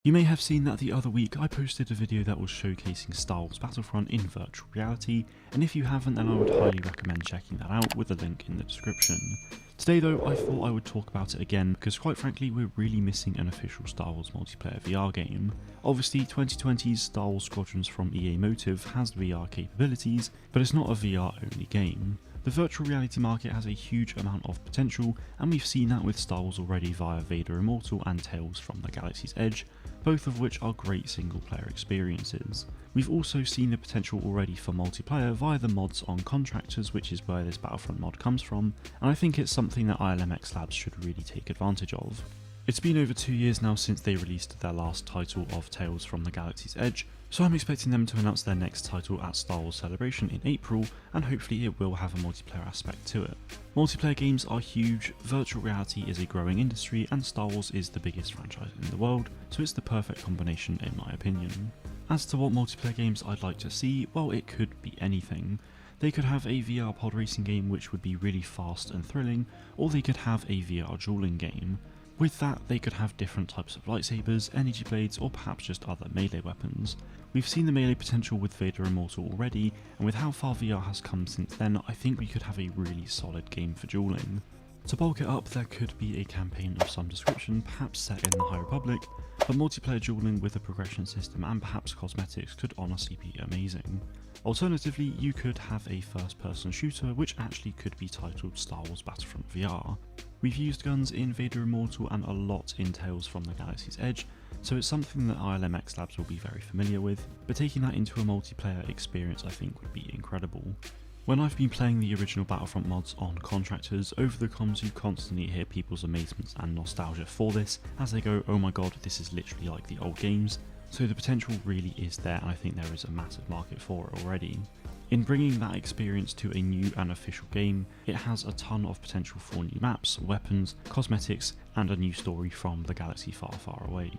You may have seen that the other week I posted a video that was showcasing Star Wars Battlefront in virtual reality, and if you haven't then I would highly recommend checking that out with a link in the description. Today though, I thought I would talk about it again because quite frankly we're really missing an official Star Wars multiplayer VR game. Obviously 2020's Star Wars Squadrons from EA Motive has VR capabilities, but it's not a VR only game. The virtual reality market has a huge amount of potential, and we've seen that with Star Wars already via Vader Immortal and Tales from the Galaxy's Edge, both of which are great single player experiences. We've also seen the potential already for multiplayer via the mods on Contractors, which is where this Battlefront mod comes from, and I think it's something that ILMX Labs should really take advantage of. It's been over 2 years now since they released their last title of Tales from the Galaxy's Edge, so I'm expecting them to announce their next title at Star Wars Celebration in April, and hopefully it will have a multiplayer aspect to it. Multiplayer games are huge, virtual reality is a growing industry, and Star Wars is the biggest franchise in the world, so it's the perfect combination in my opinion. As to what multiplayer games I'd like to see, well, it could be anything. They could have a VR pod racing game which would be really fast and thrilling, or they could have a VR dueling game. With that, they could have different types of lightsabers, energy blades, or perhaps just other melee weapons. We've seen the melee potential with Vader Immortal already, and with how far VR has come since then, I think we could have a really solid game for dueling. To bulk it up, there could be a campaign of some description, perhaps set in the High Republic, but multiplayer dueling with a progression system and perhaps cosmetics could honestly be amazing. Alternatively, you could have a first-person shooter which actually could be titled Star Wars Battlefront VR. We've used guns in Vader Immortal and a lot in Tales from the Galaxy's Edge, so it's something that ILMX Labs will be very familiar with, but taking that into a multiplayer experience I think would be incredible. When I've been playing the original Battlefront mods on Contractors, over the comms you constantly hear people's amazement and nostalgia for this, as they go, oh my god, this is literally like the old games, so the potential really is there and I think there is a massive market for it already. In bringing that experience to a new and official game, it has a ton of potential for new maps, weapons, cosmetics, and a new story from the galaxy far, far away.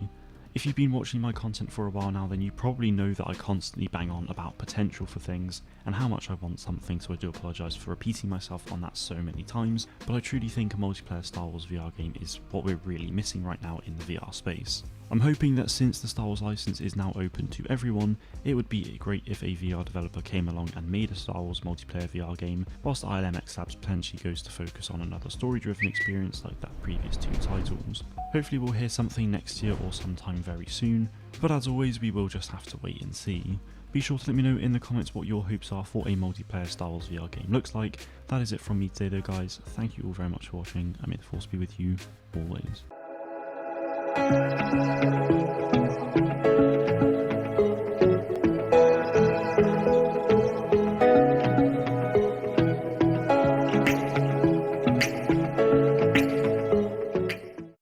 If you've been watching my content for a while now, then you probably know that I constantly bang on about potential for things and how much I want something, so I do apologise for repeating myself on that so many times, but I truly think a multiplayer Star Wars VR game is what we're really missing right now in the VR space. I'm hoping that since the Star Wars license is now open to everyone, it would be great if a VR developer came along and made a Star Wars multiplayer VR game, whilst ILMX Labs potentially goes to focus on another story-driven experience like that previous two titles. Hopefully we'll hear something next year or sometime very soon, but as always we will just have to wait and see. Be sure to let me know in the comments what your hopes are for a multiplayer Star Wars VR game looks like. That is it from me today though guys, thank you all very much for watching, and may the force be with you always.